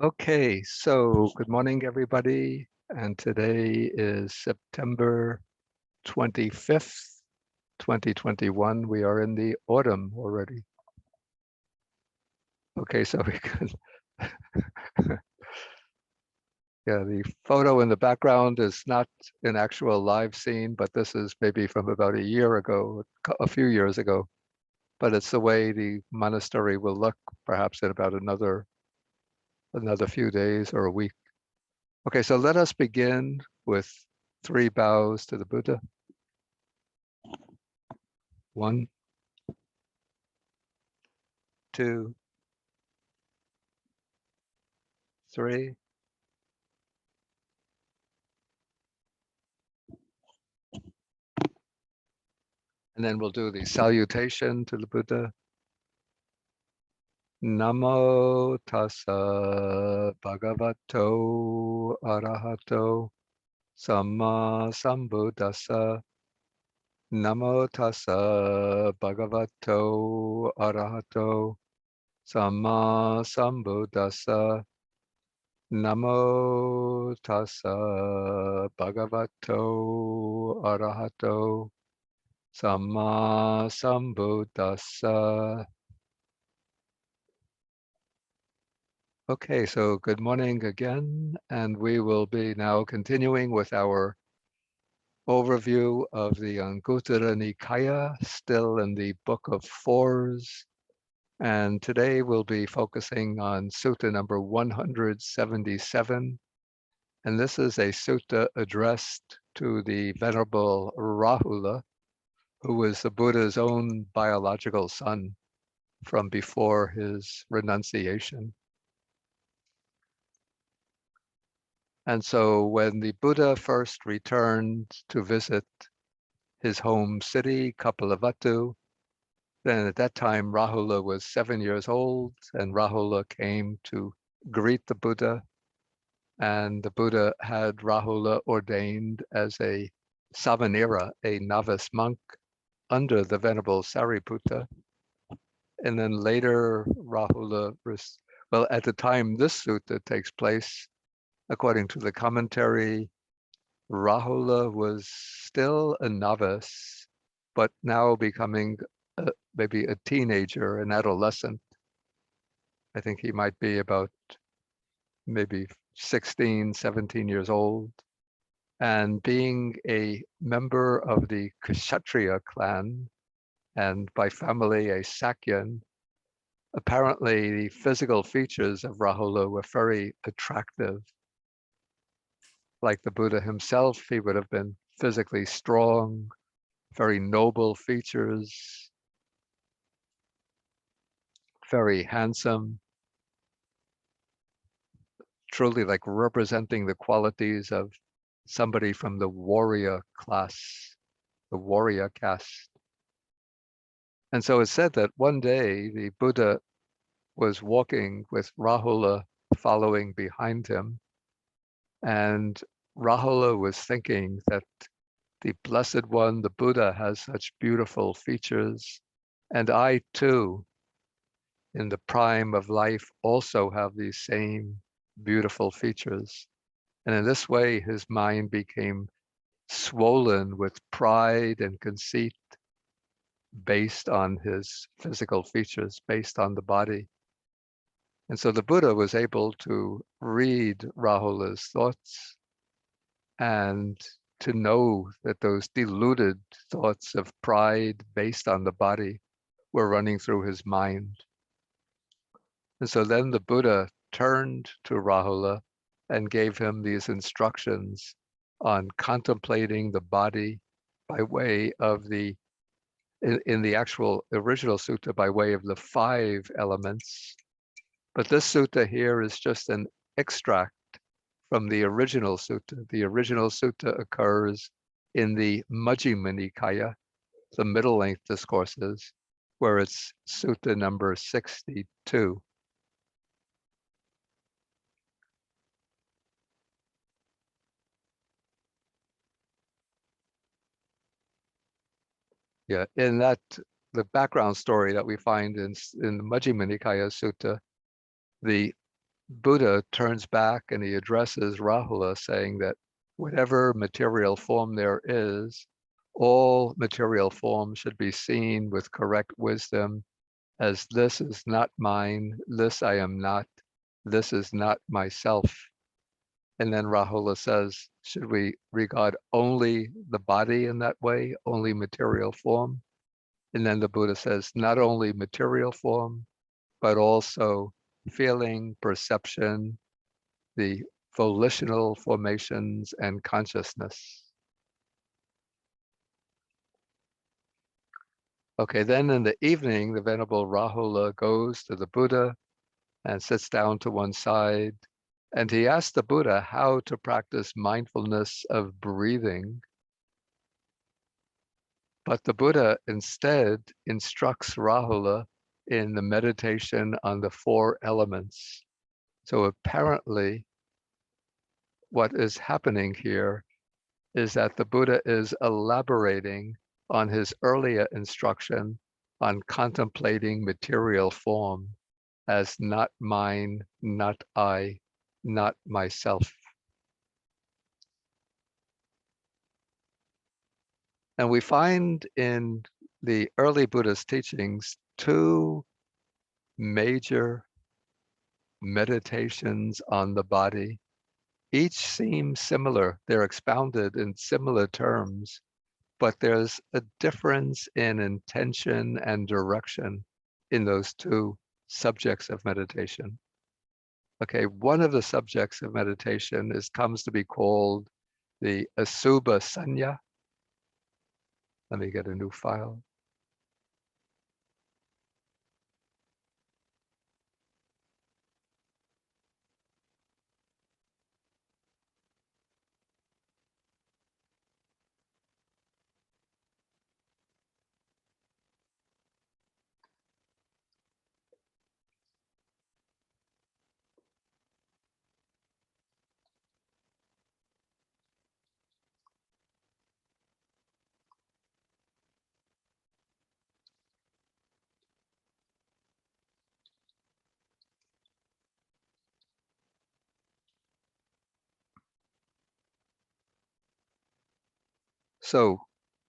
Okay, so good morning, everybody. And today is September 25th, 2021. We are in the autumn already. Okay, so we can, yeah, the photo in the background is not an actual live scene, but this is maybe from about a year ago, a few years ago. But it's the way the monastery will look perhaps in about another few days or a week. Okay, so let us begin with 3 bows to the Buddha. 1, 2, 3. And then we'll do the salutation to the Buddha. Namo tassa bhagavato arahato samma sambuddhassa. Namo tassa bhagavato arahato samma sambuddhassa. Namo tassa bhagavato arahato Samma Sambuddhassa. Okay, so good morning again, and we will be now continuing with our overview of the Anguttara Nikaya, still in the Book of Fours. And today we'll be focusing on Sutta number 177. And this is a sutta addressed to the Venerable Rahula, who was the Buddha's own biological son from before his renunciation. And so when the Buddha first returned to visit his home city, Kapilavatthu, then at that time Rahula was 7 years old, and Rahula came to greet the Buddha, and the Buddha had Rahula ordained as a savanera, a novice monk, under the Venerable Sariputta. And then later Rahula, well, at the time this sutta takes place, according to the commentary, Rahula was still a novice, but now becoming maybe a teenager, an adolescent. I think he might be about maybe 16, 17 years old. And being a member of the Kshatriya clan, and by family a Sakyan, apparently the physical features of Rahula were very attractive. Like the Buddha himself, he would have been physically strong, very noble features, very handsome, truly like representing the qualities of somebody from the warrior class, the warrior caste. And so it's said that one day the Buddha was walking with Rahula following behind him, and Rahula was thinking that the Blessed One, the Buddha, has such beautiful features, and I too, in the prime of life, also have these same beautiful features. And in this way, his mind became swollen with pride and conceit based on his physical features, based on the body. And so the Buddha was able to read Rahula's thoughts and to know that those deluded thoughts of pride based on the body were running through his mind. And so then the Buddha turned to Rahula and gave him these instructions on contemplating the body by way of in the actual original sutta, by way of the 5 elements. But this sutta here is just an extract from the original sutta. The original sutta occurs in the Majjhima Nikaya, the middle length discourses, where it's sutta number 62. Yeah, in that, the background story that we find in the Majjhima Nikaya Sutta, the Buddha turns back and he addresses Rahula, saying that whatever material form there is, all material form should be seen with correct wisdom as this is not mine, this I am not, this is not myself. And then Rahula says, should we regard only the body in that way, only material form? And then the Buddha says, not only material form, but also feeling, perception, the volitional formations, and consciousness. Okay, then in the evening, the Venerable Rahula goes to the Buddha and sits down to one side. And he asks the Buddha how to practice mindfulness of breathing. But the Buddha instead instructs Rahula in the meditation on the four elements. So apparently, what is happening here is that the Buddha is elaborating on his earlier instruction on contemplating material form as not mine, not I, not myself. And we find in the early Buddhist teachings two major meditations on the body. Each seems similar. They're expounded in similar terms, but there's a difference in intention and direction in those two subjects of meditation. Okay, one of the subjects of meditation comes to be called the Asubha Sanya. Let me get a new file. So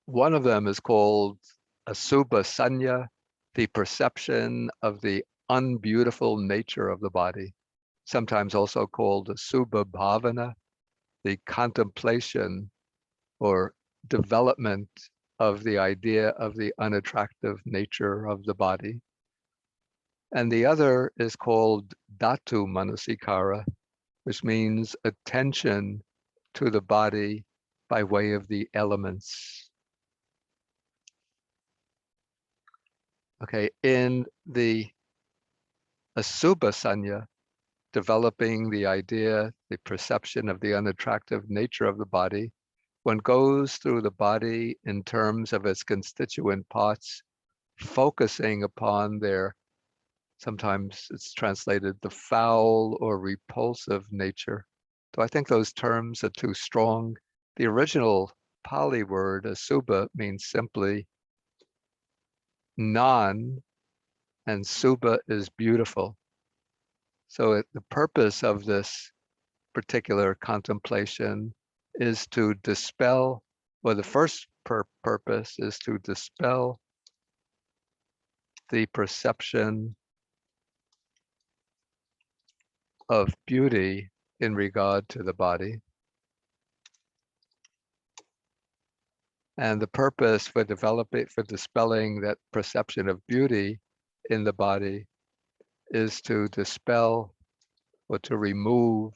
one of them is called Asubha Sanya, the perception of the unbeautiful nature of the body, sometimes also called Asubha Bhavana, the contemplation or development of the idea of the unattractive nature of the body. And the other is called Dhatu Manasikara, which means attention to the body by way of the elements. Okay, in the Asubha Sanya, developing the idea, the perception of the unattractive nature of the body, one goes through the body in terms of its constituent parts, focusing upon their, sometimes it's translated, the foul or repulsive nature. So I think those terms are too strong. The original Pali word, asubha, means simply non, and subha is beautiful. So the purpose of this particular contemplation is to dispel, well, the first purpose is to dispel the perception of beauty in regard to the body. And the purpose for dispelling that perception of beauty in the body is to dispel or to remove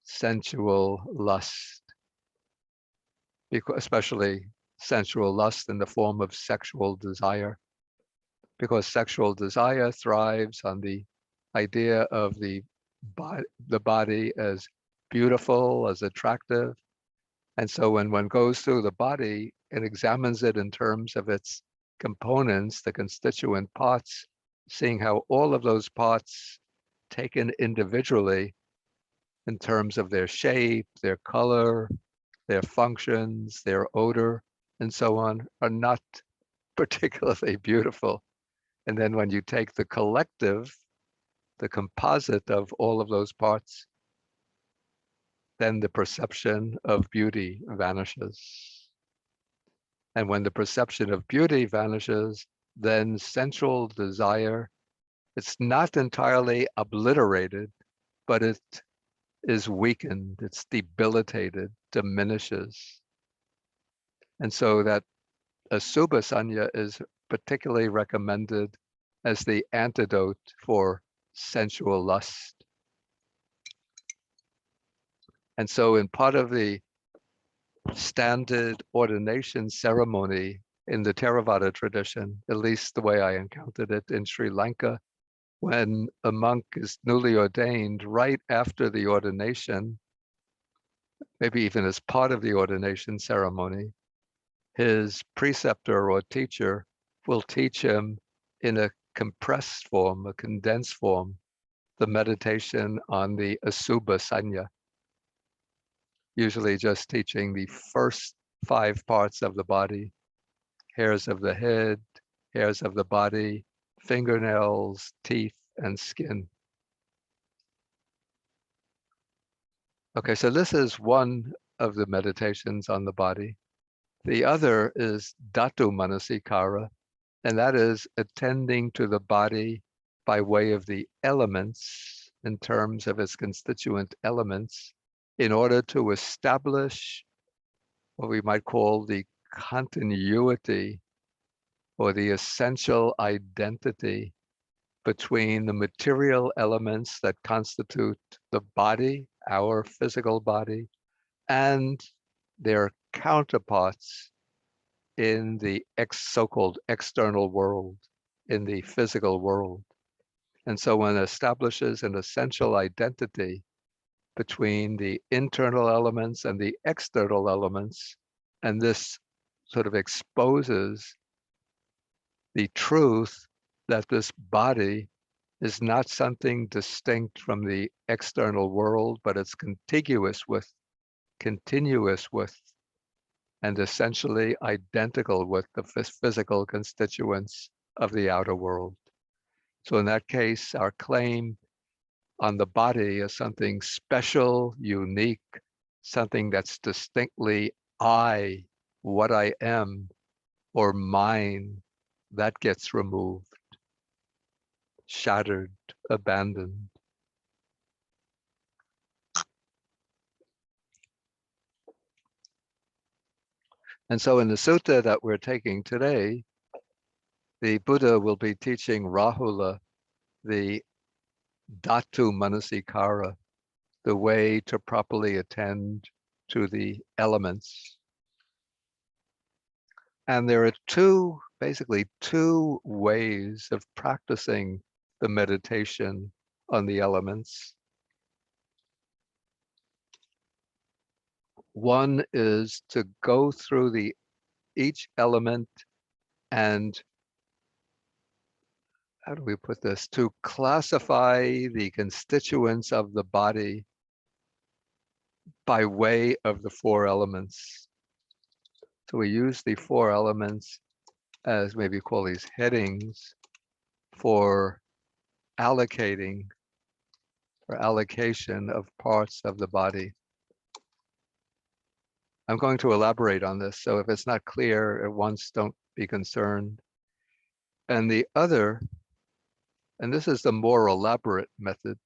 sensual lust, because especially sensual lust in the form of sexual desire, because sexual desire thrives on the idea of the body as beautiful, as attractive. And so when one goes through the body and examines it in terms of its components, the constituent parts, seeing how all of those parts taken individually in terms of their shape, their color, their functions, their odor, and so on, are not particularly beautiful. And then when you take the collective the composite of all of those parts, then the perception of beauty vanishes. And when the perception of beauty vanishes, then sensual desire, it's not entirely obliterated, but it is weakened, it's debilitated, diminishes. And so that Asubha Sanya is particularly recommended as the antidote for sensual lust. And so in part of the standard ordination ceremony in the Theravada tradition, at least the way I encountered it in Sri Lanka, when a monk is newly ordained, right after the ordination, maybe even as part of the ordination ceremony, his preceptor or teacher will teach him in a compressed form, a condensed form, the meditation on the Asubha Sanya, usually just teaching the first 5 parts of the body: hairs of the head, hairs of the body, fingernails, teeth, and skin. Okay, so this is one of the meditations on the body. The other is Dhatu Manasikara, and that is attending to the body by way of the elements, in terms of its constituent elements, in order to establish what we might call the continuity or the essential identity between the material elements that constitute the body, our physical body, and their counterparts in the so-called external world, in the physical world. And so one establishes an essential identity between the internal elements and the external elements, and this sort of exposes the truth that this body is not something distinct from the external world, but it's contiguous with, continuous with, and essentially identical with the physical constituents of the outer world. So in that case, our claim on the body is something special, unique, something that's distinctly I, what I am, or mine, that gets removed, shattered, abandoned. And so in the sutta that we're taking today, the Buddha will be teaching Rahula the Dhatu Manasikara, the way to properly attend to the elements. And there are basically two ways of practicing the meditation on the elements. One is to go through each element and, how do we put this, to classify the constituents of the body by way of the 4 elements. So we use the 4 elements as, maybe call these headings, for allocating or allocation of parts of the body. I'm going to elaborate on this, so if it's not clear at once, don't be concerned. And the other, and this is the more elaborate method,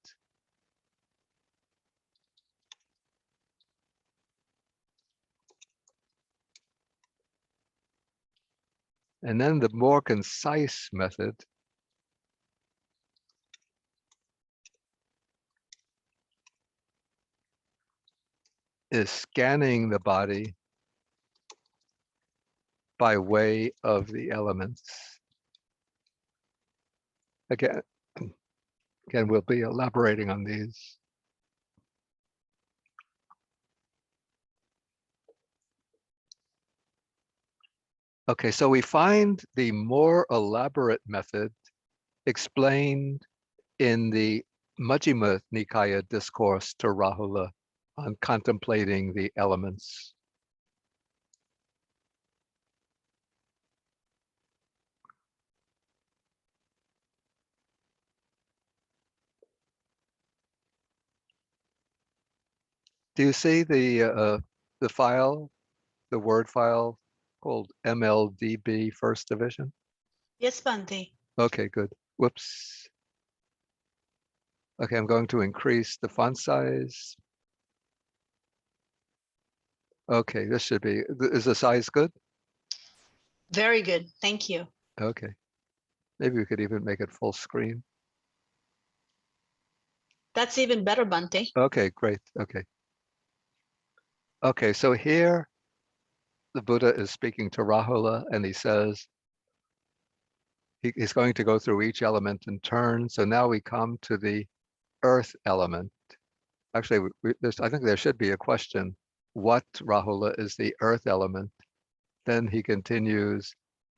and then the more concise method is scanning the body by way of the elements. Again, we'll be elaborating on these. Okay, so we find the more elaborate method explained in the Majjhima Nikaya discourse to Rahula on contemplating the elements. Do you see the file, the Word file called MLDB First Division? Yes, Bhante. Okay, good. Whoops. Okay, I'm going to increase the font size. Okay, this should be, is the size good? Very good. Thank you. Okay. Maybe we could even make it full screen. That's even better, Bhante. Okay, great. Okay. Okay, so here the Buddha is speaking to Rahula and he says, he's going to go through each element in turn. So now we come to the earth element. Actually, I think there should be a question. What, Rahula, is the earth element? Then he continues,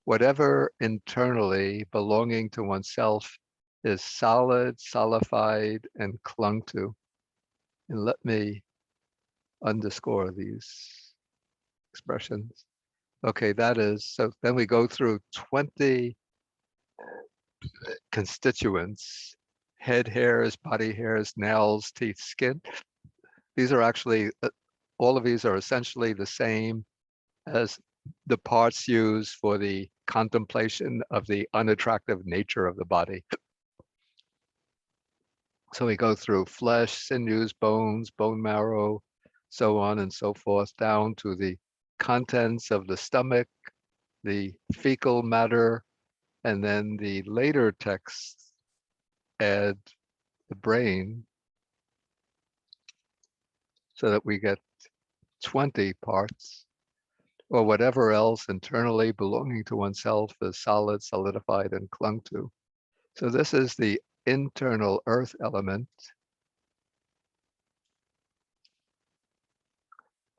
whatever internally belonging to oneself is solid, solidified, and clung to. And let me underscore these expressions. Okay, that is, so then we go through 20 constituents: head hairs, body hairs, nails, teeth, skin. These are actually, all of these are essentially the same as the parts used for the contemplation of the unattractive nature of the body. So we go through flesh, sinews, bones, bone marrow, so on and so forth, down to the contents of the stomach, the fecal matter, and then the later texts add the brain so that we get 20 parts, or whatever else internally belonging to oneself is solid, solidified, and clung to. So this is the internal earth element.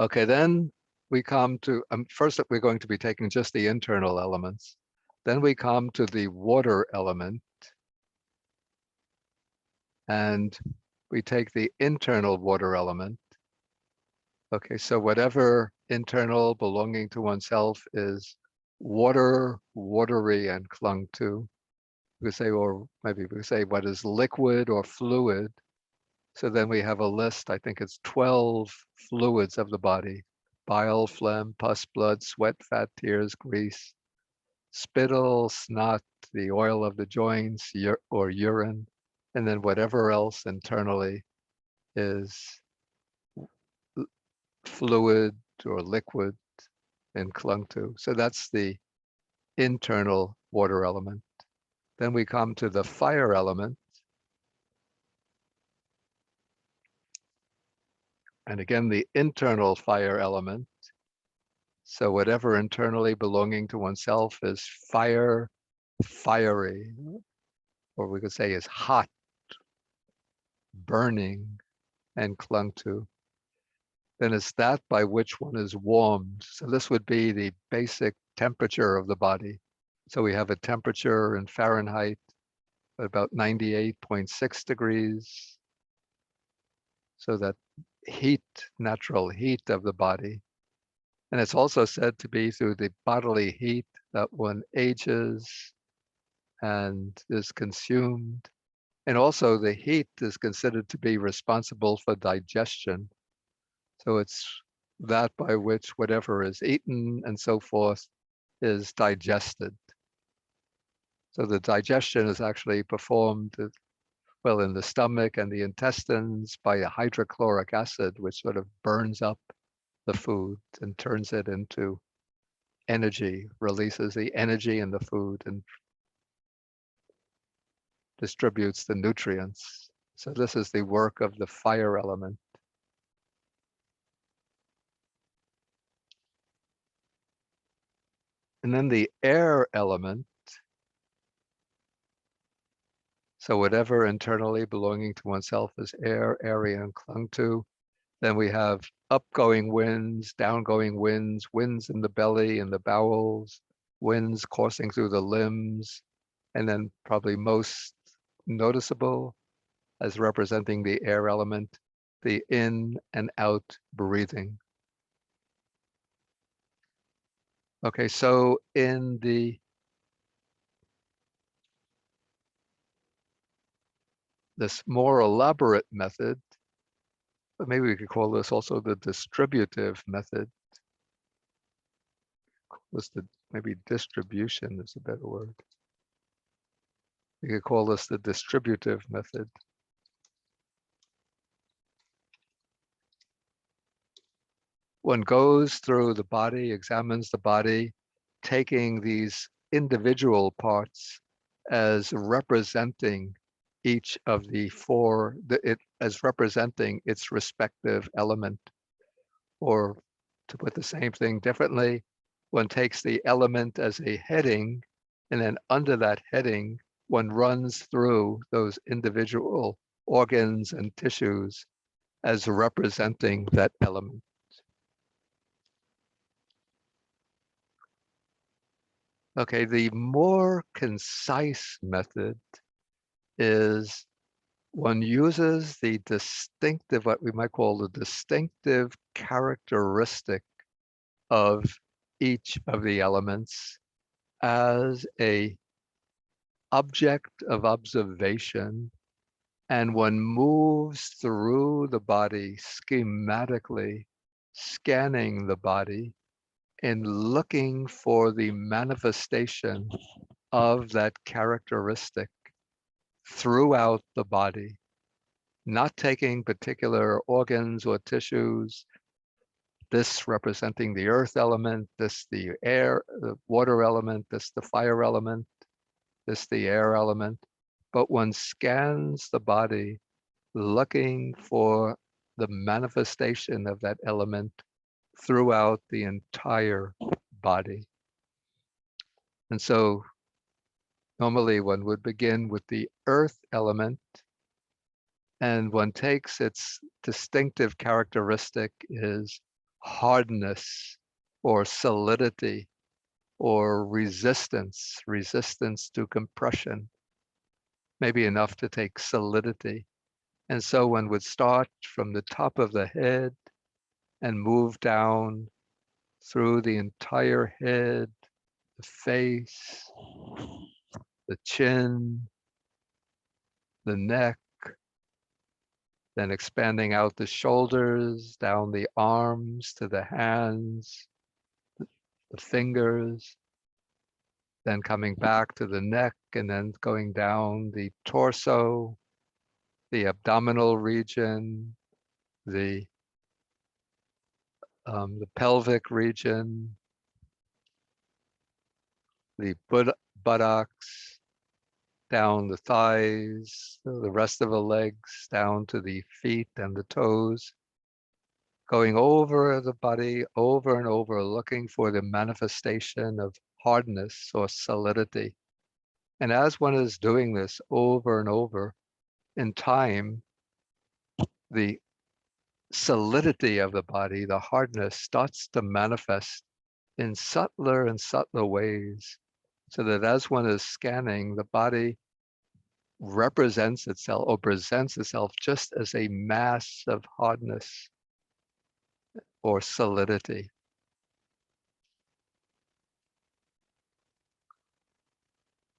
Okay, then we come to, first we're going to be taking just the internal elements. Then we come to the water element. And we take the internal water element. Okay, so whatever internal belonging to oneself is water, watery, and clung to. We could say, or maybe we could say what is liquid or fluid. So then we have a list, I think it's 12 fluids of the body: bile, phlegm, pus, blood, sweat, fat, tears, grease, spittle, snot, the oil of the joints, or urine, and then whatever else internally is fluid or liquid and clung to. So that's the internal water element. Then we come to the fire element. And again, the internal fire element. So whatever internally belonging to oneself is fire, fiery, or we could say is hot, burning, and clung to. Then it's that by which one is warmed. So this would be the basic temperature of the body. So we have a temperature in Fahrenheit at about 98.6 degrees. So that heat, natural heat of the body. And it's also said to be through the bodily heat that one ages and is consumed. And also the heat is considered to be responsible for digestion. So it's that by which whatever is eaten and so forth is digested. So the digestion is actually performed, well, in the stomach and the intestines by a hydrochloric acid, which sort of burns up the food and turns it into energy, releases the energy in the food and distributes the nutrients. So this is the work of the fire element. And then the air element. So whatever internally belonging to oneself is air, area, and clung to. Then we have upgoing winds, downgoing winds, winds in the belly and the bowels, winds coursing through the limbs, and then probably most noticeable as representing the air element, the in and out breathing. Okay, so in this more elaborate method, But maybe we could call this also the distributive method. Maybe distribution is a better word. We could call this the distributive method. One goes through the body, examines the body, taking these individual parts as representing each of the four, as representing its respective element. Or to put the same thing differently, one takes the element as a heading, and then under that heading, one runs through those individual organs and tissues as representing that element. Okay, the more concise method is one uses the distinctive, what we might call the distinctive characteristic of each of the elements as a object of observation, and one moves through the body schematically, scanning the body and looking for the manifestation of that characteristic throughout the body, not taking particular organs or tissues, this representing the earth element, this the air, the water element, this the fire element, this the air element, but one scans the body looking for the manifestation of that element throughout the entire body. And so normally one would begin with the earth element, and one takes its distinctive characteristic is hardness or solidity or resistance to compression, maybe enough to take solidity. And so one would start from the top of the head and move down through the entire head, the face, the chin, the neck, then expanding out the shoulders, down the arms to the hands, the fingers, then coming back to the neck, and then going down the torso, the abdominal region, the pelvic region, the buttocks, down the thighs, the rest of the legs, down to the feet and the toes, going over the body over and over, looking for the manifestation of hardness or solidity. And as one is doing this over and over, in time, the solidity of the body, the hardness, starts to manifest in subtler and subtler ways, so that as one is scanning, the body represents itself or presents itself just as a mass of hardness or solidity.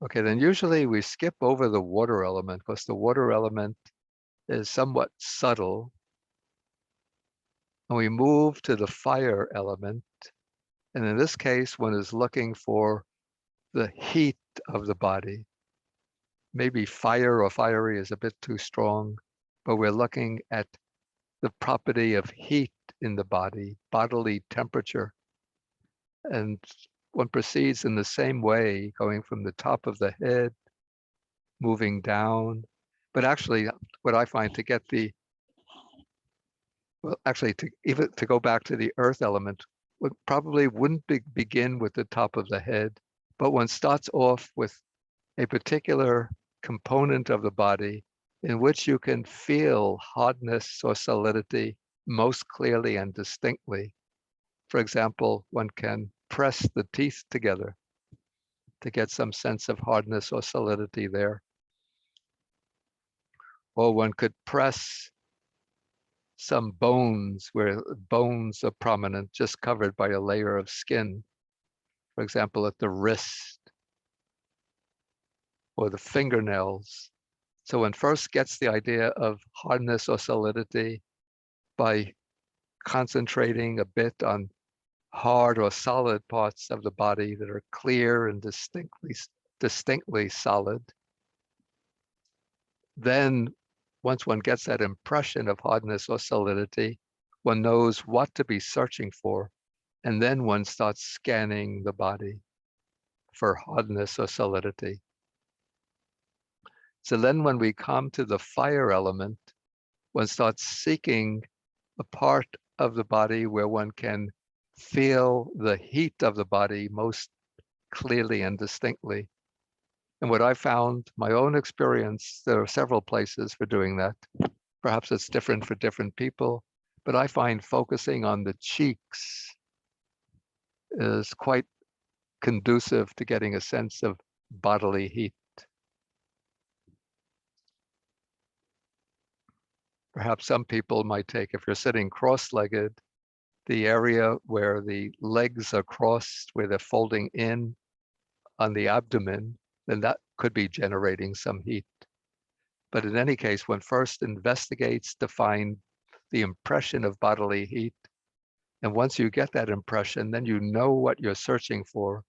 Okay, then usually we skip over the water element because the water element is somewhat subtle. And we move to the fire element. And in this case, one is looking for the heat of the body. Maybe fire or fiery is a bit too strong, but we're looking at the property of heat in the body, bodily temperature. And one proceeds in the same way, going from the top of the head, moving down. But actually, what I find to get the, well, actually, to go back to the earth element, probably wouldn't begin with the top of the head, but one starts off with a particular component of the body in which you can feel hardness or solidity most clearly and distinctly. For example, one can press the teeth together to get some sense of hardness or solidity there. Or one could press some bones where bones are prominent, just covered by a layer of skin. For example, at the wrist or the fingernails. So one first gets the idea of hardness or solidity, by concentrating a bit on hard or solid parts of the body that are clear and distinctly solid. Then once one gets that impression of hardness or solidity, one knows what to be searching for, and then one starts scanning the body for hardness or solidity. So then when we come to the fire element, one starts seeking a part of the body where one can feel the heat of the body most clearly and distinctly. And what I found, my own experience, there are several places for doing that. Perhaps it's different for different people, but I find focusing on the cheeks is quite conducive to getting a sense of bodily heat. Perhaps some people might take, if you're sitting cross-legged, the area where the legs are crossed, where they're folding in on the abdomen, then that could be generating some heat. But in any case, one first investigates to find the impression of bodily heat. And once you get that impression, then you know what you're searching for.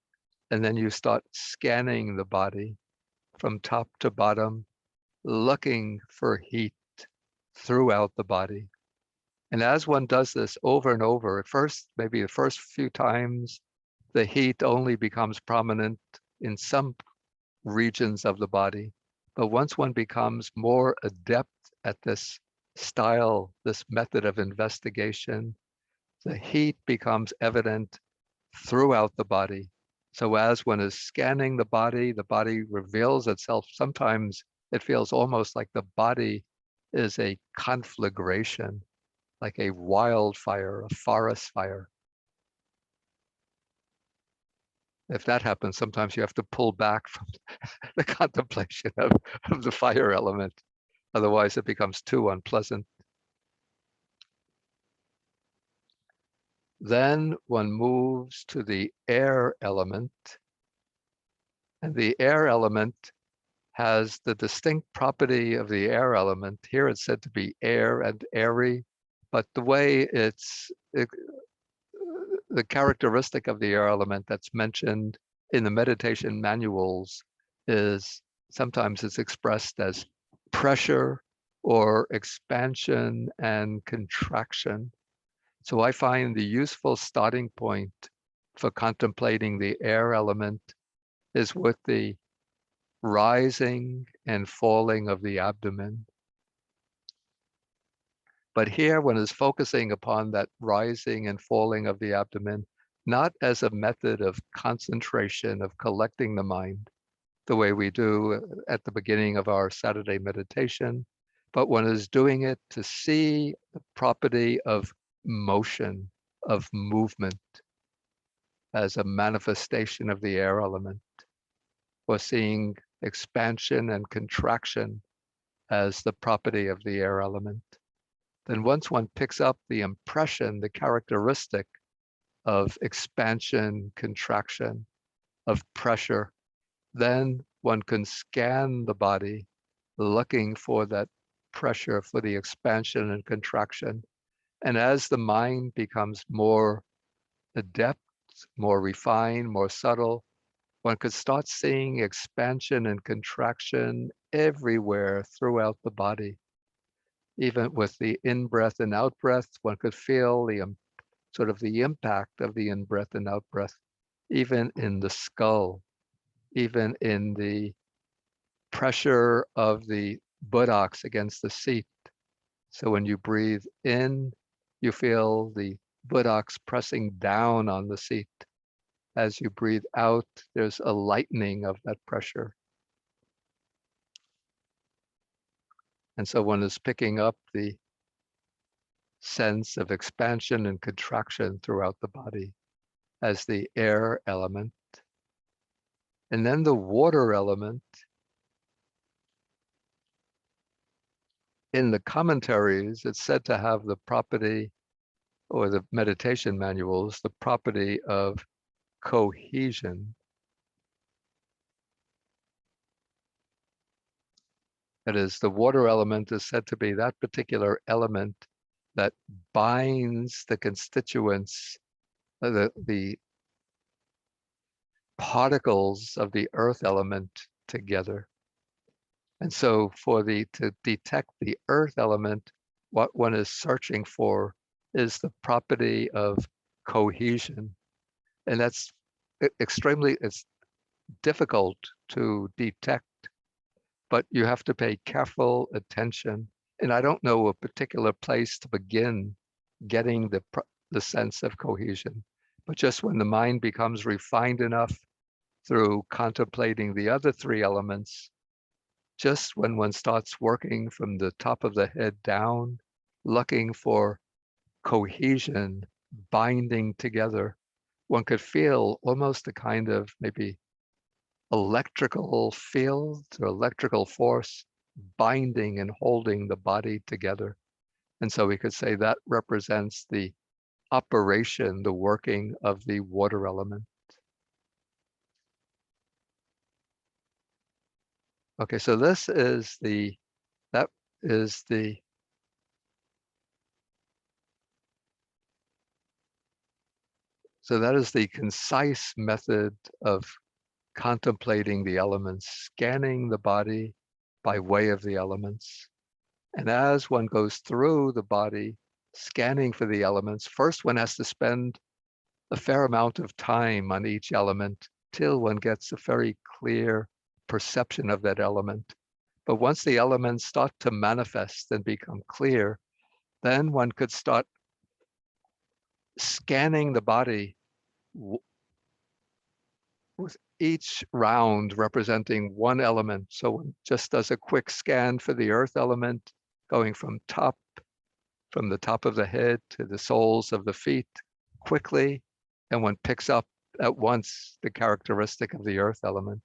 And then you start scanning the body from top to bottom, looking for heat throughout the body. And as one does this over and over, at first, maybe the first few times, the heat only becomes prominent in some regions of the body. But once one becomes more adept at this style, this method of investigation, the heat becomes evident throughout the body. So as one is scanning the body reveals itself. Sometimes it feels almost like the body is a conflagration, like a wildfire, a forest fire. If that happens, sometimes you have to pull back from the contemplation of the fire element. Otherwise, it becomes too unpleasant. Then one moves to the air element. And the air element has the distinct property of the air element. Here it's said to be air and airy, but the way the characteristic of the air element that's mentioned in the meditation manuals is sometimes it's expressed as pressure or expansion and contraction. So I find the useful starting point for contemplating the air element is with the rising and falling of the abdomen. But here one is focusing upon that rising and falling of the abdomen, not as a method of concentration, of collecting the mind, the way we do at the beginning of our Saturday meditation, but one is doing it to see the property of motion, of movement, as a manifestation of the air element, or seeing expansion and contraction as the property of the air element. Then once one picks up the impression, the characteristic of expansion, contraction, of pressure, then one can scan the body, looking for that pressure, for the expansion and contraction. And as the mind becomes more adept, more refined, more subtle, one could start seeing expansion and contraction everywhere throughout the body. Even with the in-breath and out-breath, one could feel the sort of the impact of the in-breath and out-breath, even in the skull, even in the pressure of the buttocks against the seat. So when you breathe in, you feel the buttocks pressing down on the seat. As you breathe out, there's a lightening of that pressure. And so one is picking up the sense of expansion and contraction throughout the body as the air element. And then the water element. In the commentaries, it's said to have the property, or the meditation manuals, the property of cohesion. That is, the water element is said to be that particular element that binds the constituents, the particles of the earth element together. And so to detect the earth element, what one is searching for is the property of cohesion. And that's it's difficult to detect, but you have to pay careful attention. And I don't know a particular place to begin getting the sense of cohesion, but just when the mind becomes refined enough through contemplating the other three elements, just when one starts working from the top of the head down, looking for cohesion, binding together, one could feel almost a kind of maybe electrical field or electrical force binding and holding the body together. And so we could say that represents the operation, the working of the water element. Okay, so this is that is the concise method of contemplating the elements, scanning the body by way of the elements. And as one goes through the body, scanning for the elements, first one has to spend a fair amount of time on each element till one gets a very clear perception of that element. But once the elements start to manifest and become clear, then one could start scanning the body with each round representing one element. So one just does a quick scan for the earth element, going from the top of the head to the soles of the feet quickly, and one picks up at once the characteristic of the earth element.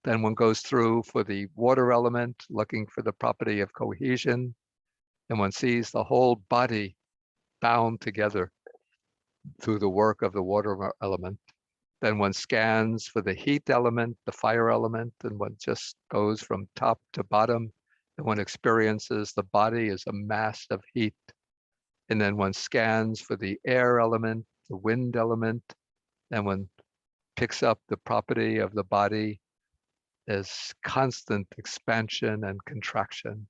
Then one goes through for the water element, looking for the property of cohesion, and one sees the whole body bound together through the work of the water element. Then one scans for the heat element, the fire element, and one just goes from top to bottom, and one experiences the body as a mass of heat. And then one scans for the air element, the wind element, and one picks up the property of the body as constant expansion and contraction.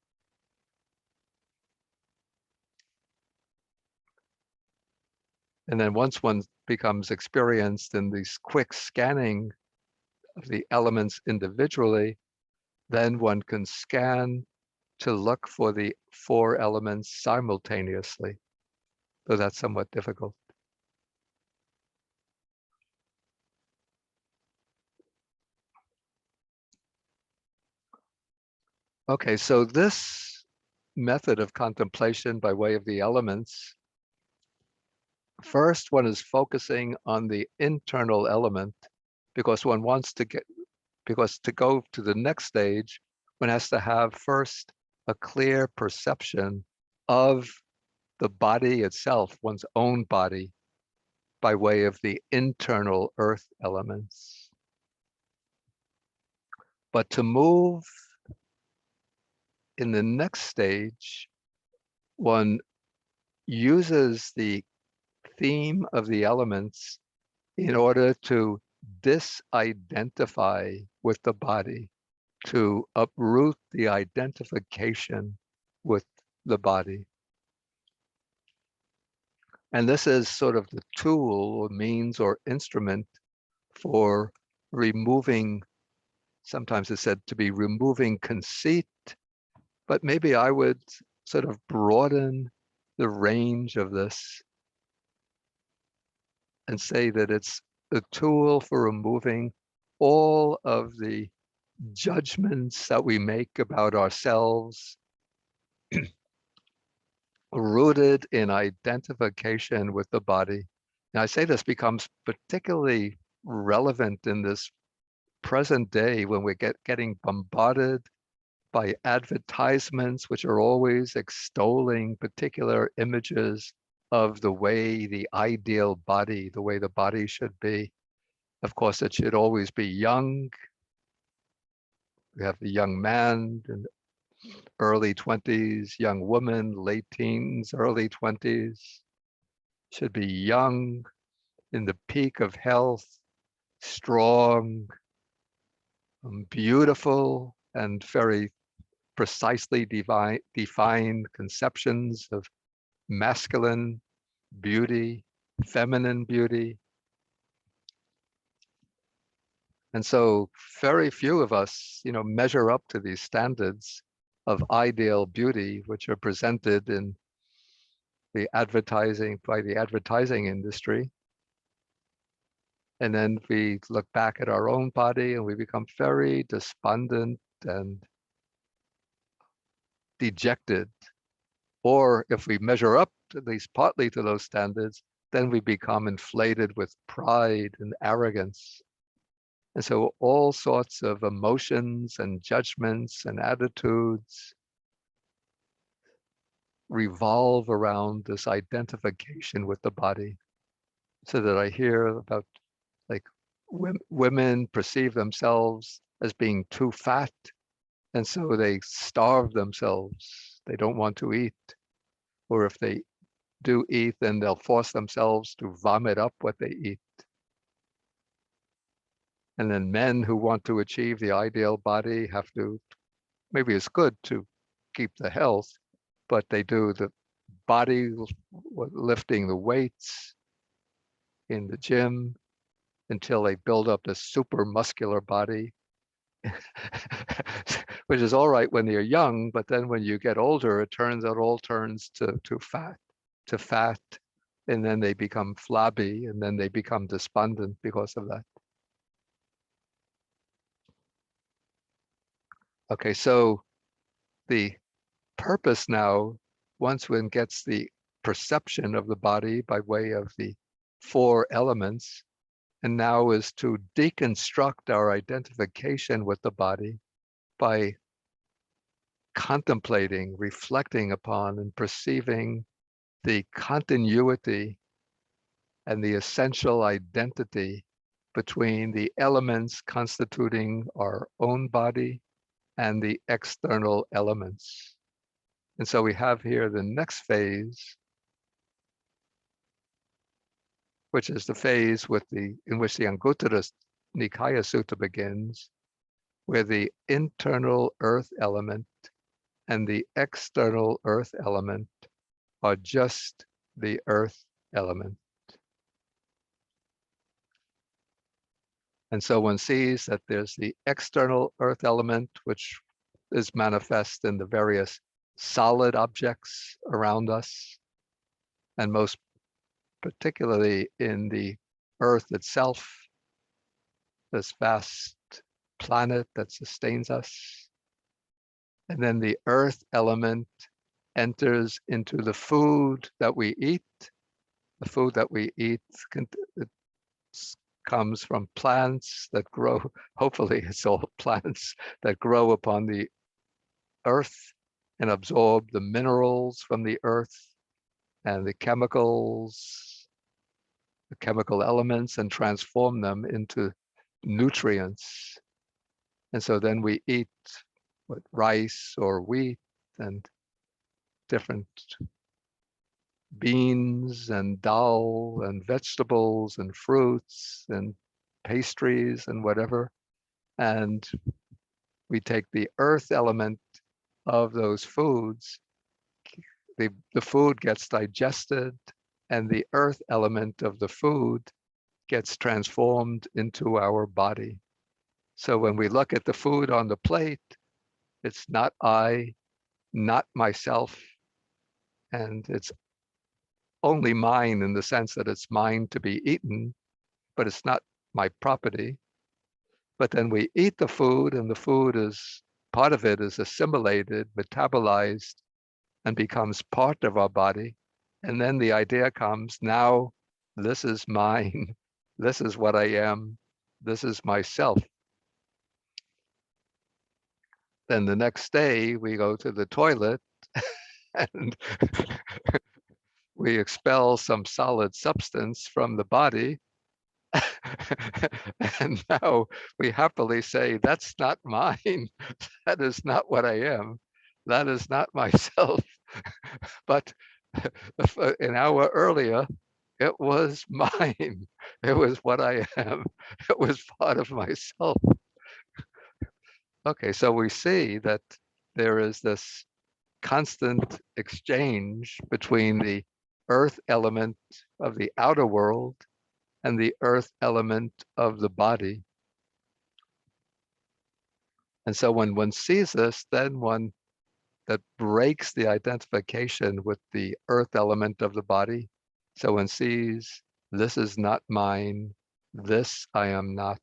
And then once one becomes experienced in this quick scanning of the elements individually, then one can scan to look for the four elements simultaneously, though that's somewhat difficult. Okay, so this method of contemplation by way of the elements, first one is focusing on the internal element because one wants to go to the next stage, one has to have first a clear perception of the body itself, one's own body, by way of the internal earth elements. But to move in the next stage, one uses the theme of the elements in order to disidentify with the body, to uproot the identification with the body. And this is sort of the tool or means or instrument for removing, sometimes it's said to be removing conceit, but maybe I would sort of broaden the range of this and say that it's a tool for removing all of the judgments that we make about ourselves, rooted in identification with the body. And I say this becomes particularly relevant in this present day when we're getting bombarded by advertisements, which are always extolling particular images of the way the ideal body, the way the body should be. Of course, it should always be young. We have the young man and early 20s, young woman, late teens, early 20s, should be young, in the peak of health, strong, beautiful, and very precisely defined conceptions of masculine beauty, feminine beauty. And so very few of us, measure up to these standards of ideal beauty, which are presented in the advertising industry. And then we look back at our own body and we become very despondent and dejected. Or if we measure up at least partly to those standards, then we become inflated with pride and arrogance. And so all sorts of emotions and judgments and attitudes revolve around this identification with the body. So that I hear about like women perceive themselves as being too fat, and so they starve themselves. They don't want to eat. Or if they do eat, then they'll force themselves to vomit up what they eat. And then men who want to achieve the ideal body have to, maybe it's good to keep the health, but they do the body lifting the weights in the gym until they build up this super muscular body, which is all right when you're young, but then when you get older, it all turns to fat, and then they become flabby, and then they become despondent because of that. Okay, so the purpose now, once one gets the perception of the body by way of the 4 elements, and now is to deconstruct our identification with the body by contemplating, reflecting upon, and perceiving the continuity and the essential identity between the elements constituting our own body and the external elements. And so we have here the next phase, which is the phase in which the Anguttara Nikaya Sutta begins, where the internal earth element and the external earth element are just the earth element. And so one sees that there's the external earth element, which is manifest in the various solid objects around us, and most particularly in the earth itself, this vast planet that sustains us. And then the earth element enters into the food that we eat. The food that we eat comes from plants that grow, hopefully it's all plants that grow upon the earth and absorb the minerals from the earth and the chemical elements and transform them into nutrients. And so then we eat rice or wheat and different beans and dal and vegetables and fruits and pastries and whatever. And we take the earth element of those foods, the food gets digested, and the earth element of the food gets transformed into our body. So when we look at the food on the plate, it's not I, not myself, and it's only mine in the sense that it's mine to be eaten, but it's not my property. But then we eat the food, and the food is, part of it is assimilated, metabolized, and becomes part of our body. And then the idea comes, now this is mine, this is what I am, this is myself. Then the next day we go to the toilet and we expel some solid substance from the body. And now we happily say, that's not mine. That is not what I am. that is not myself. But an hour earlier, it was mine. It was what I am. It was part of myself. Okay, so we see that there is this constant exchange between the earth element of the outer world and the earth element of the body. And so when one sees this, then one that breaks the identification with the earth element of the body. So one sees, this is not mine, this I am not,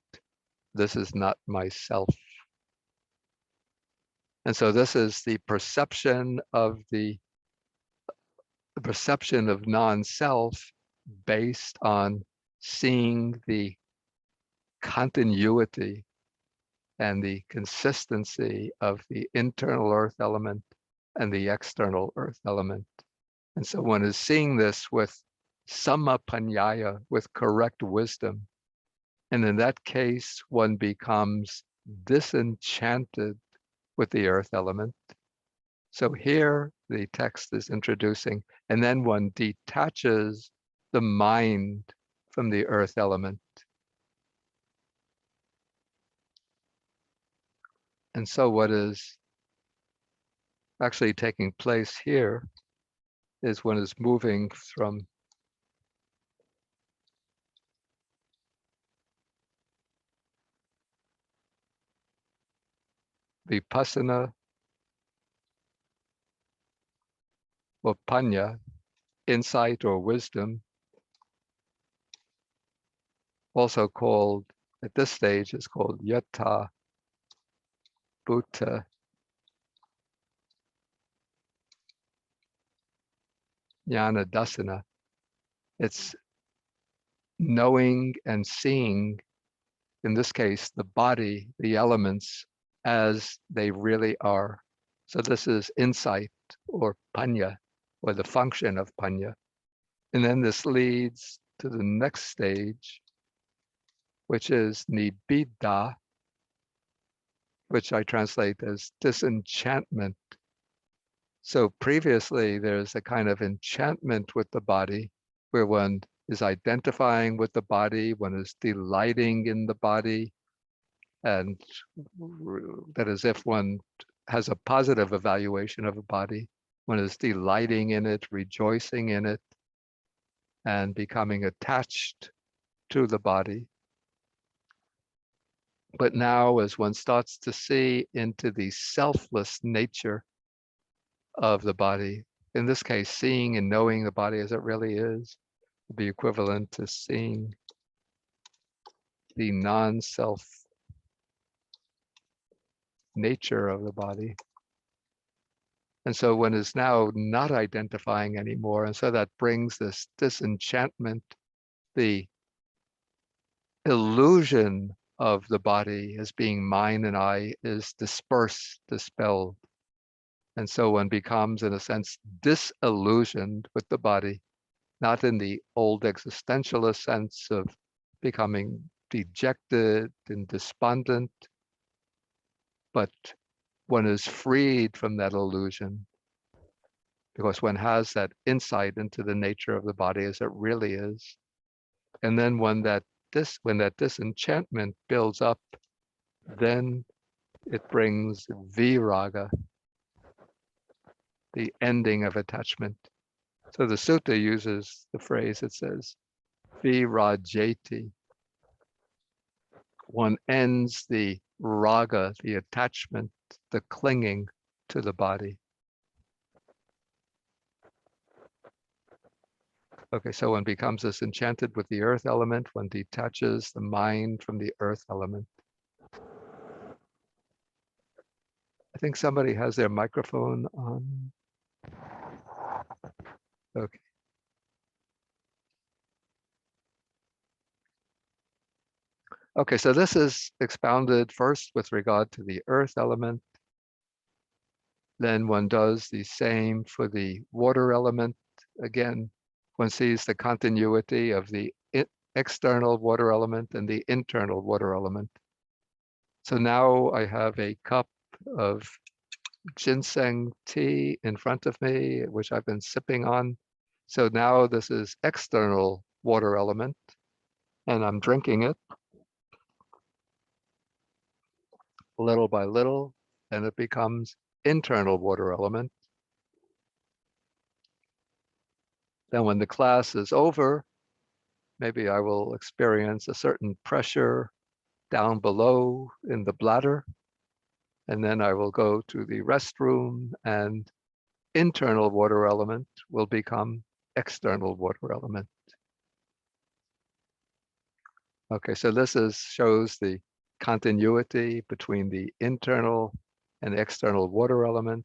this is not myself. And so this is the perception of the perception of non-self based on seeing the continuity and the consistency of the internal earth element and the external earth element. And so one is seeing this with samapanyaya, with correct wisdom. And in that case, one becomes disenchanted with the earth element. So here the text is introducing, and then one detaches the mind from the earth element. And so what is actually taking place here is one is moving from vipassana or panya, insight or wisdom, also called, at this stage, is called yatha bhuta jnana dasana. It's knowing and seeing, in this case, the body, the elements, as they really are. So this is insight or panya, or the function of panya. And then this leads to the next stage, which is nibbida, which I translate as disenchantment. So previously there's a kind of enchantment with the body where one is identifying with the body, one is delighting in the body, and that is if one has a positive evaluation of a body, one is delighting in it, rejoicing in it, and becoming attached to the body. But now as one starts to see into the selfless nature of the body, in this case, seeing and knowing the body as it really is, would be equivalent to seeing the non-self nature of the body. And so one is now not identifying anymore. And so that brings this disenchantment, the illusion of the body as being mine and I is dispersed, dispelled. And so one becomes, in a sense, disillusioned with the body, not in the old existentialist sense of becoming dejected and despondent, but one is freed from that illusion because one has that insight into the nature of the body as it really is. And then when that disenchantment builds up, then it brings viraga, the ending of attachment. So the sutta uses the phrase, it says, virajeti. One ends the raga, the attachment, the clinging to the body. Okay, so one becomes disenchanted with the earth element, one detaches the mind from the earth element. I think somebody has their microphone on. Okay. Okay, so this is expounded first with regard to the earth element. Then one does the same for the water element. Again, one sees the continuity of the external water element and the internal water element. So now I have a cup of ginseng tea in front of me, which I've been sipping on. So now this is external water element, and I'm drinking it little by little, and it becomes internal water element. Then when the class is over, maybe I will experience a certain pressure down below in the bladder, and then I will go to the restroom, and internal water element will become external water element. Okay, so this shows the continuity between the internal and external water element.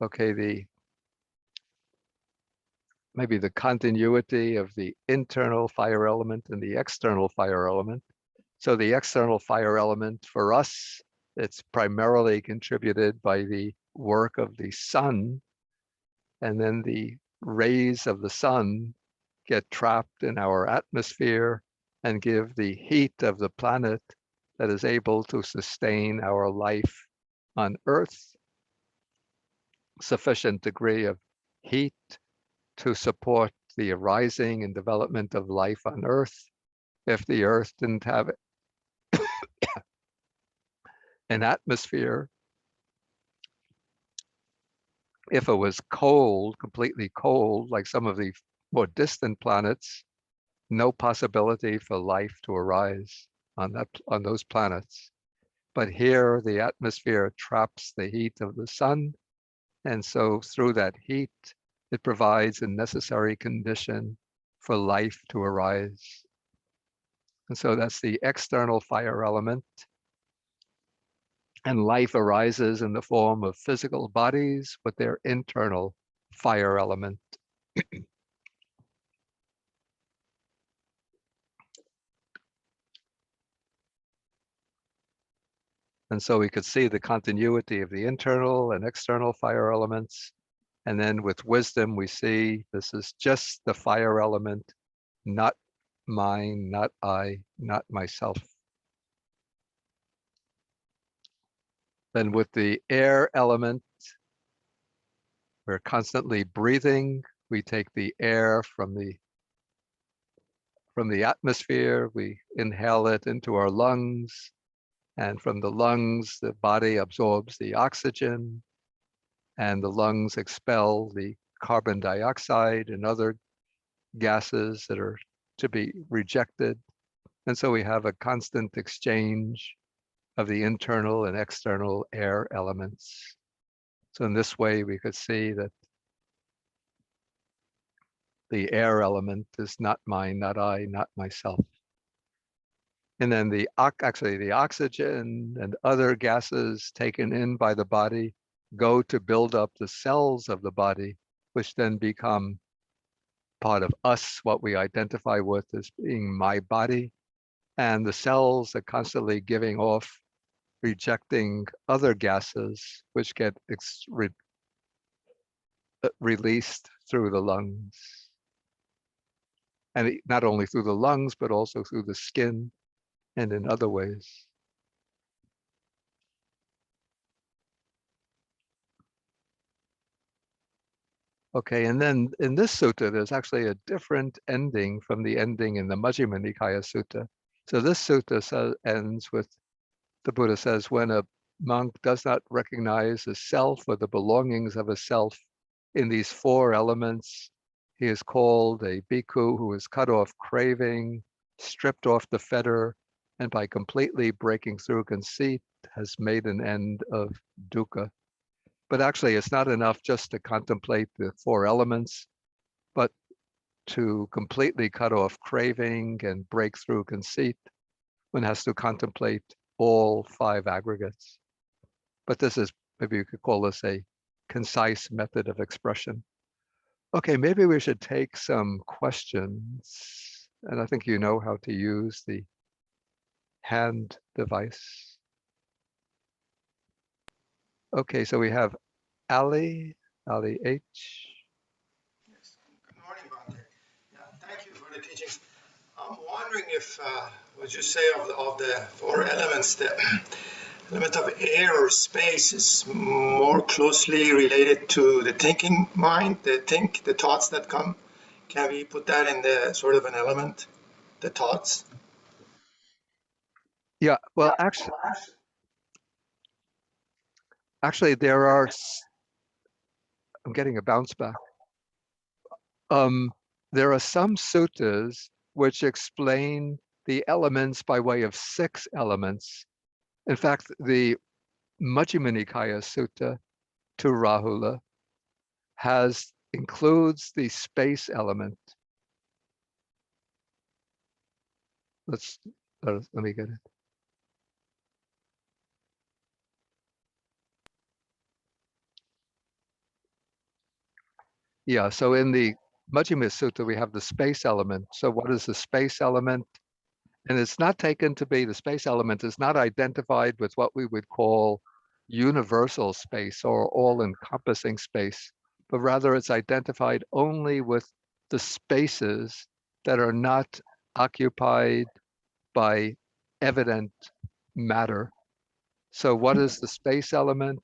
Okay, maybe the continuity of the internal fire element and the external fire element. So the external fire element for us, it's primarily contributed by the work of the sun, and then the rays of the sun get trapped in our atmosphere and give the heat of the planet that is able to sustain our life on Earth, sufficient degree of heat to support the arising and development of life on Earth. If the Earth didn't have an atmosphere, if it was cold, completely cold, like some of the more distant planets, no possibility for life to arise on those planets. But here the atmosphere traps the heat of the sun, and so through that heat, it provides a necessary condition for life to arise. And so that's the external fire element. And life arises in the form of physical bodies with their internal fire element. And so we could see the continuity of the internal and external fire elements. And then with wisdom, we see this is just the fire element, not mine, not I, not myself. Then with the air element, we're constantly breathing. We take the air from the atmosphere, we inhale it into our lungs, and from the lungs, the body absorbs the oxygen, and the lungs expel the carbon dioxide and other gases that are to be rejected. And so we have a constant exchange of the internal and external air elements. So in this way, we could see that the air element is not mine, not I, not myself. And then the oxygen and other gases taken in by the body go to build up the cells of the body, which then become part of us, what we identify with as being my body. And the cells are constantly giving off, rejecting other gases, which get released through the lungs. And not only through the lungs, but also through the skin and in other ways. Okay, and then in this sutta, there's actually a different ending from the ending in the Majjhima Nikaya Sutta. So this sutta ends with, the Buddha says, when a monk does not recognize the self or the belongings of a self in these four elements, he is called a bhikkhu who has cut off craving, stripped off the fetter, and by completely breaking through conceit, has made an end of dukkha. But actually, it's not enough just to contemplate the four elements, but to completely cut off craving and break through conceit, one has to contemplate all five aggregates. But this is, maybe you could call this a concise method of expression. Okay, maybe we should take some questions. And I think you know how to use the hand device. Okay, so we have Ali H. Yes. Good morning, Bhante. Yeah, thank you for the teachings. I'm wondering if what you say of the four elements, element of air or space is more closely related to the thinking mind, the thoughts that come. Can we put that in the sort of an element, the thoughts? Yeah, well, actually there are, I'm getting a bounce back. There are some suttas which explain the elements by way of 6 elements. In fact, the Majjhima Nikaya Sutta to Rahula includes the space element. Let me get it. Yeah, so in the Majjhima Sutta, we have the space element. So what is the space element? And it's not taken to be, the space element is not identified with what we would call universal space or all-encompassing space, but rather it's identified only with the spaces that are not occupied by evident matter. So what is the space element?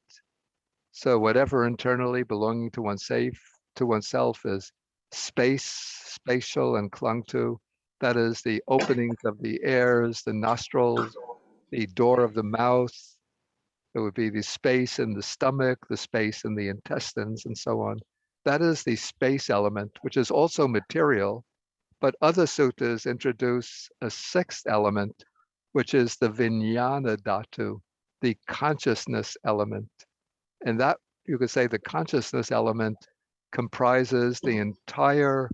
So whatever internally belonging to oneself is space, spatial and clung to. That is the openings of the airs, the nostrils, the door of the mouth. It would be the space in the stomach, the space in the intestines, and so on. That is the space element, which is also material, but other suttas introduce a 6th element, which is the vijnana dhatu, the consciousness element. And that, you could say, the consciousness element comprises the entire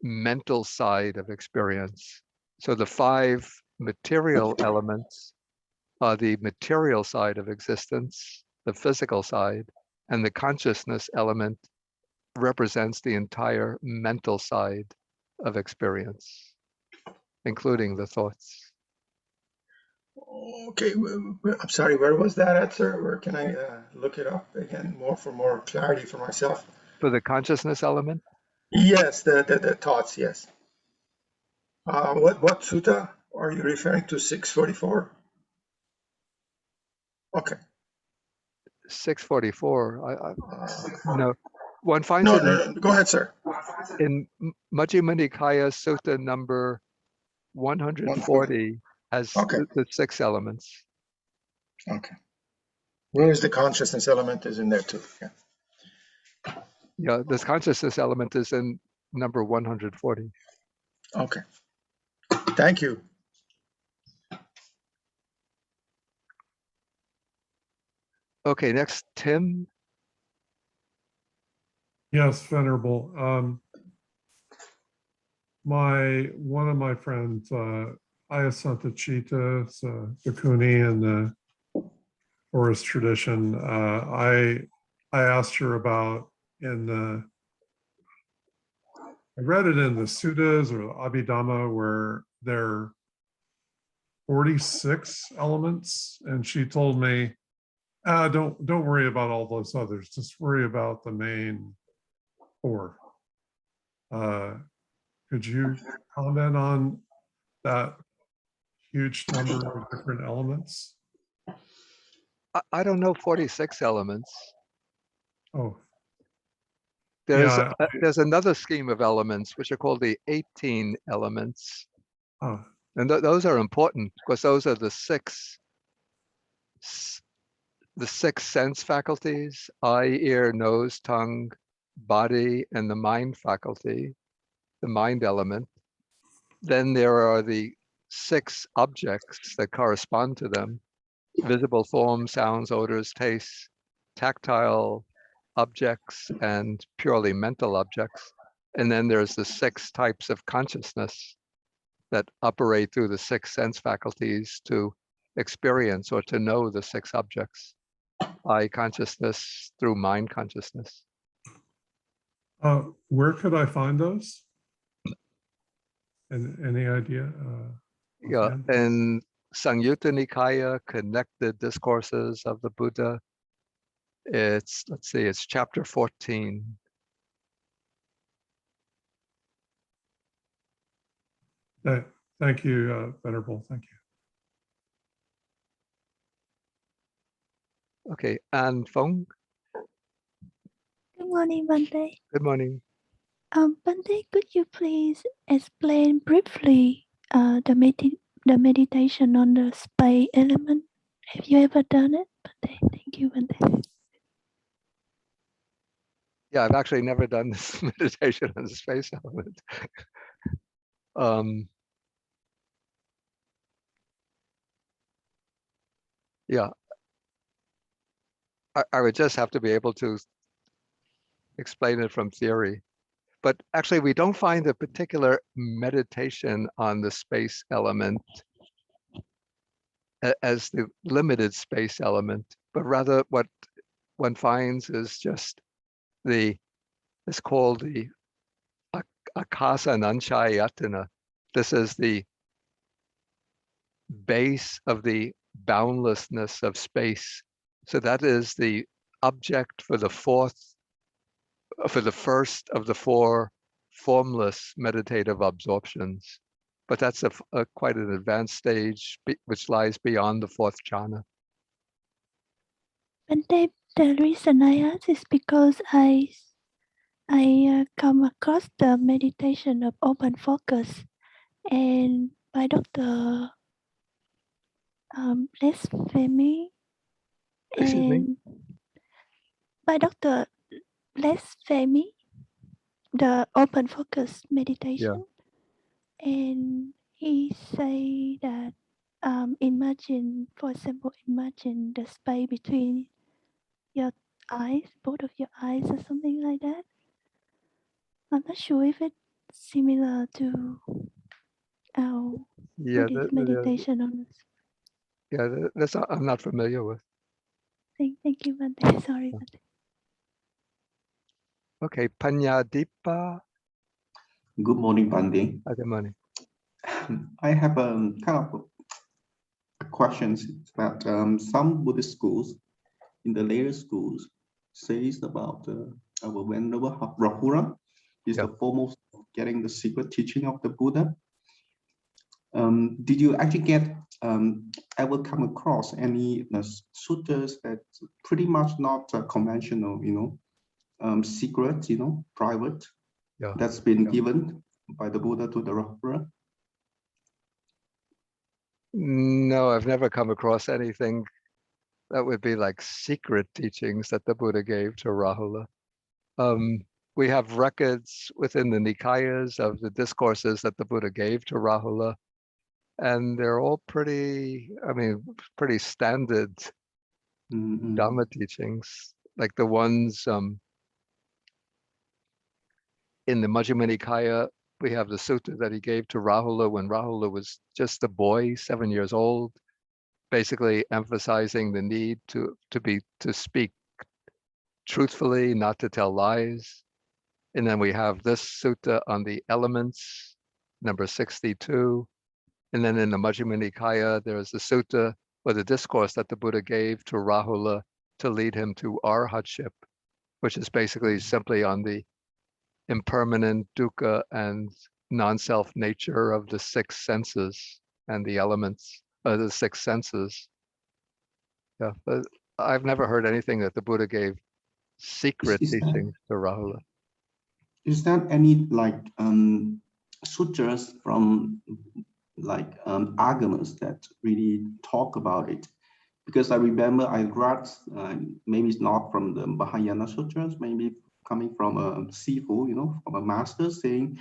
mental side of experience. So the 5 material elements are the material side of existence, the physical side, and the consciousness element represents the entire mental side of experience, including the thoughts. Okay, I'm sorry, where was that at, sir? Where can I look it up again for more clarity for myself? For the consciousness element, Yes, the thoughts, yes. What sutta are you referring to? 644? Okay. 644, Uh, no, one finds no, it no, no, go ahead, sir. in Majjhima Nikaya Sutta number 140 has Okay, the 6 elements. okay. Where's the consciousness element is in there too? Yeah. Yeah, this consciousness element is in number 140. Okay. Thank you. Okay, next, Tim. Yes, Venerable. One of my friends, Ayasanta Chitta, is a bhikkhuni in the forest tradition. I asked her about I read it in the Suttas or the Abhidhamma where there are 46 elements, and she told me, don't worry about all those others. Just worry about the main 4. Could you comment on that huge number of different elements? I don't know 46 elements. Oh, There's yeah. there's another scheme of elements which are called the 18 elements. Oh, And those are important because those are the 6 sense faculties: eye, ear, nose, tongue, body, and the mind faculty, the mind element. Then there are the 6 objects that correspond to them: visible forms, sounds, odors, tastes, tactile objects, and purely mental objects. And then there's the 6 types of consciousness that operate through the 6 sense faculties to experience or to know the 6 objects. Eye consciousness through mind consciousness. where could I find those? And any idea? Yeah, and Samyutta Nikaya, Connected Discourses of the Buddha. It's, let's see, it's chapter 14. Thank you, Venerable. Thank you. Okay, and Fong, Good morning, Bante. good morning. Bante, could you please explain briefly the meditation on the space element? Have you ever done it, Bante? Thank you, Bante. Yeah, I've actually never done this meditation on the space element. Yeah, I would just have to be able to explain it from theory. But actually, we don't find a particular meditation on the space element as the limited space element, but rather what one finds is just it's called the Akasa Nanchayatana. This is the base of the boundlessness of space. So that is the object for the first of the four formless meditative absorptions. But that's a quite an advanced stage which lies beyond the fourth jhana. Bante, the reason I ask is because I come across the meditation of open focus and by Dr. Les Femi Excuse me? and by Dr. Les Femi, the open focus meditation. And he say that imagine, for example, imagine the space between your eyes, both of your eyes or something like that. I'm not sure if it's similar to our Yeah, Buddhist meditation on this. yeah, that's I'm not familiar with. Thank you, Bante. Sorry, Bante. Okay, Panyadipa. Good morning, Bante. Good morning. I have kind of questions that some Buddhist schools, in the later schools, says about our Venerable Rahula is the foremost of getting the secret teaching of the Buddha. Did you actually ever come across any suttas that pretty much not conventional, secret, private, that's been given by the Buddha to the Rahula? No, I've never come across anything that would be like secret teachings that the Buddha gave to Rahula. We have records within the Nikayas of the discourses that the Buddha gave to Rahula, and they're all pretty standard Dhamma teachings, like the ones in the Majjhima Nikaya. We have the sutta that he gave to Rahula when Rahula was just a boy, 7 years old, basically emphasizing the need to speak truthfully, not to tell lies. And then we have this sutta on the elements, number 62. And then in the Majjhima Nikaya, there's a sutta or the discourse that the Buddha gave to Rahula to lead him to arhatship, which is basically simply on the impermanent dukkha and non-self nature of the six senses and the elements of the six senses. Yeah, but I've never heard anything that the Buddha gave secret teachings to Rahula. Is there any sutras from arguments that really talk about it? Because I remember I read, maybe it's not from the Mahayana sutras, maybe coming from a sifu, from a master, saying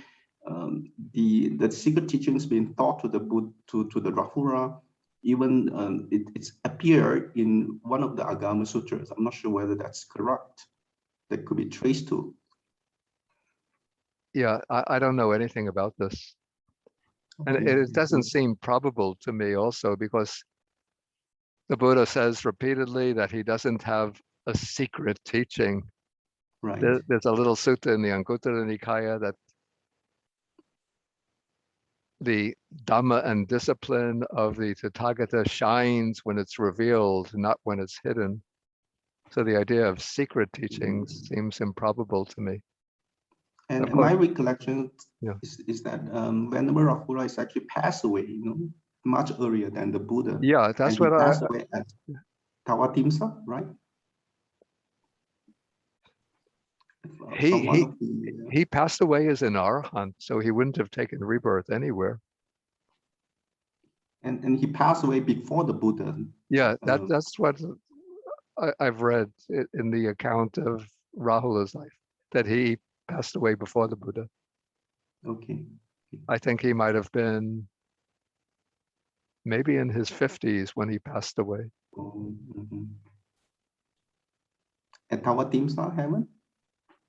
the secret teachings being taught to the Buddha, to the Rahula, even it's appeared in one of the Agama sutras. I'm not sure whether that's correct. That could be traced to. Yeah, I don't know anything about this. Okay. And it doesn't seem probable to me also, because the Buddha says repeatedly that he doesn't have a secret teaching. Right. There's a little sutta in the Anguttara Nikaya that the Dhamma and discipline of the Tathagata shines when it's revealed, not when it's hidden. So the idea of secret teachings seems improbable to me. And my recollection is that Venerable Rahula is actually passed away, much earlier than the Buddha. Yeah, that's what passed away at Tawatimsa, right? someone of the, He passed away as an arhat, so he wouldn't have taken rebirth anywhere. and he passed away before the Buddha. Yeah, Um, that's what I've read in the account of Rahula's life, that he passed away before the Buddha. Okay. I think he might have been maybe in his 50s when he passed away. Mhm. And our team's not heaven?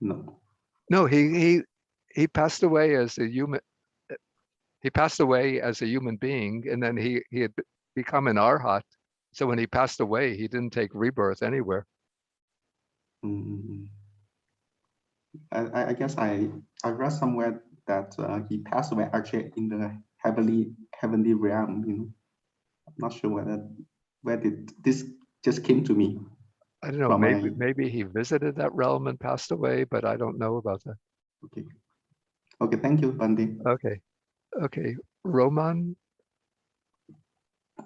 No. No, he passed away as a human. He passed away as a human being, and then he had become an arhat. So when he passed away, he didn't take rebirth anywhere. Mhm. I guess I read somewhere that he passed away actually in the heavenly realm. I'm not sure where did this just came to me I don't know, from my. maybe he visited that realm and passed away, but I don't know about that. Okay. Okay. Thank you, Bandi. Okay, Roman.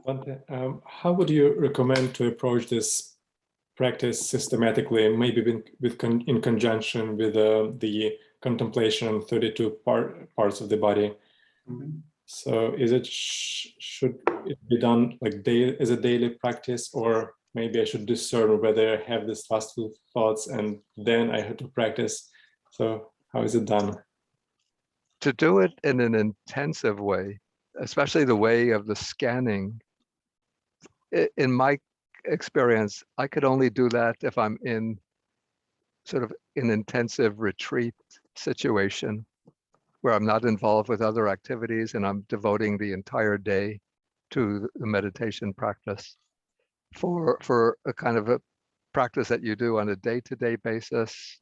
How would you recommend to approach this practice systematically, maybe in conjunction with the contemplation 32 parts of the body? Mhm. So is it should it be done like as a daily practice, or maybe I should discern whether I have these last few thoughts and then I have to practice? So how is it done? To do it in an intensive way, especially the way of the scanning, in my experience, I could only do that if I'm in sort of an intensive retreat situation where I'm not involved with other activities and I'm devoting the entire day to the meditation practice. For a kind of a practice that you do on a day-to-day basis,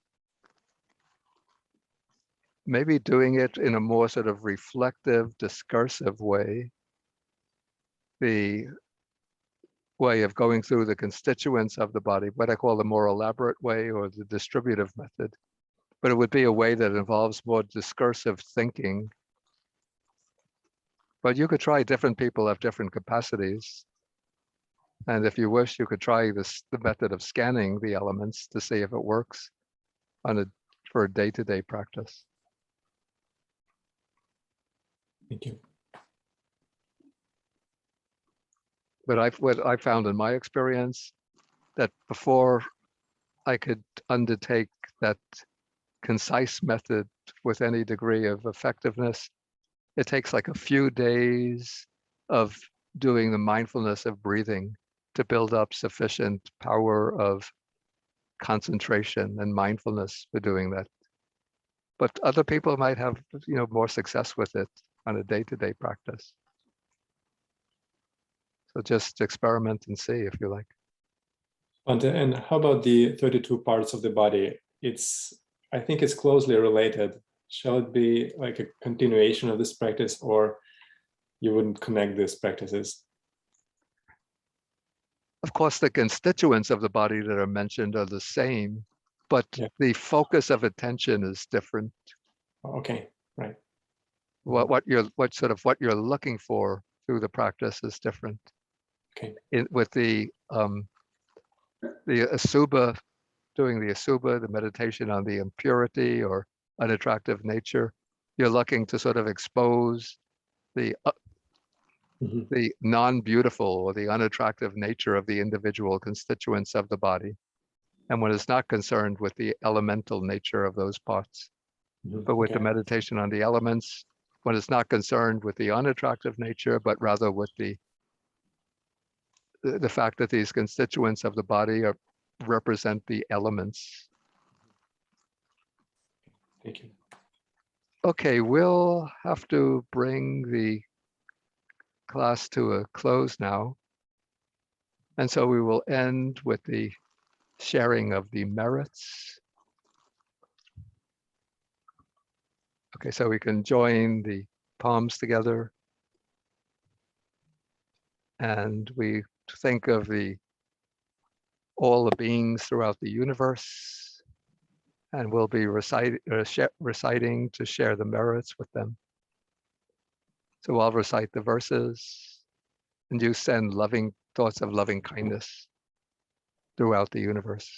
maybe doing it in a more sort of reflective, discursive way, the way of going through the constituents of the body, what I call the more elaborate way or the distributive method. But it would be a way that involves more discursive thinking. But you could try, different people have different capacities. And if you wish, you could try the method of scanning the elements to see if it works for a day-to-day practice. Thank you. But what I found in my experience, that before I could undertake that concise method with any degree of effectiveness, it takes like a few days of doing the mindfulness of breathing to build up sufficient power of concentration and mindfulness for doing that. But other people might have, more success with it on a day-to-day practice. So just experiment and see if you like. And how about the 32 parts of the body? I think it's closely related. Shall it be like a continuation of this practice, or you wouldn't connect these practices? Of course, the constituents of the body that are mentioned are the same, but the focus of attention is different. Okay, right. What you're looking for through the practice is different. Okay. With the asubha, doing the asubha, the meditation on the impurity or unattractive nature, you're looking to sort of expose the non-beautiful or the unattractive nature of the individual constituents of the body. And one is not concerned with the elemental nature of those parts. But with the meditation on the elements, one is not concerned with the unattractive nature, but rather with the fact that these constituents of the body represent the elements. Thank you. Okay, we'll have to bring the class to a close now. And so we will end with the sharing of the merits. Okay, so we can join the palms together. And we think of all the beings throughout the universe, and we'll be reciting to share the merits with them. So I'll recite the verses, and you send loving thoughts of loving kindness throughout the universe.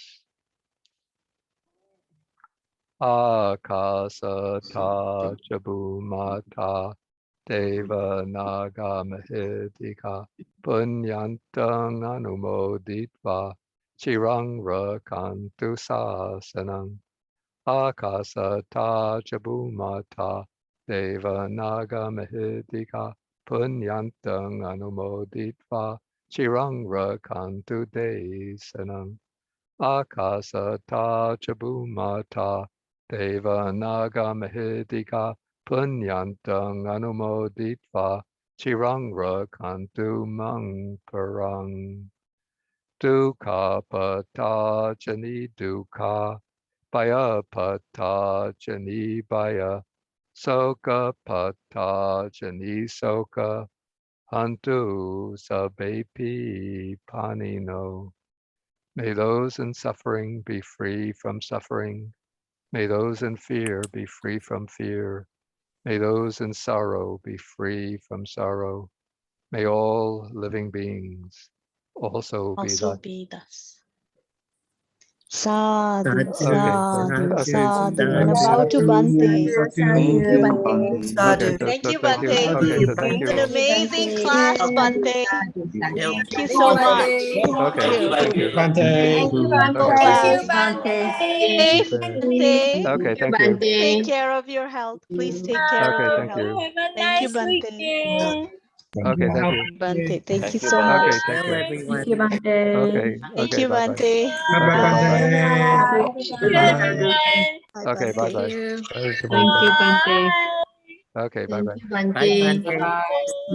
Akasata Chabumata Deva Naga Mahidika Punyantang Anumoditva Chirang Rakantu Sasanam Akasata Chabumata Deva Naga Mahidika Punyantang Anumoditva Chirang Rakantu Desanam Akasata Chabumata Deva Naga Mahidika Punyantang Anumoditva Chirang Rakantu Mang Parang Dukkha Pata Jani Dukkha Baya Pata Jani Baya Soka Pata Jani Soka Hantu Sabepi Panino. May those in suffering be free from suffering. May those in fear be free from fear. May those in sorrow be free from sorrow. May all living beings also be Also thus. be thus. Sadhu, Okay, sadhu, okay. sadhu. And Okay. about to Bhante. Thank you, Bhante. Okay, so, Thank you, thank you. Bhante. Okay, so thank It's an you. amazing class, Bhante. Thank you so much. Thank Okay, you. thank you. Bhante. Beautiful Okay, class. Bhante. Stay, Bhante. okay, thank you. Take care of your health. Please take care of Okay, your thank health. you. Have a Thank you, nice Bhante. weekend. Okay, thank you. Bhante, thank you you, so much. Okay, Bhante. thank you. Thank you, Bhante. Okay, Thank okay, you, bye-bye. Bhante. Bye-bye, Okay, bye-bye. Bhante. Good, Bye. everyone. Bye, Okay, Bhante. bye-bye. Thank you, Bhante. Okay, bye-bye. Bye, Bhante.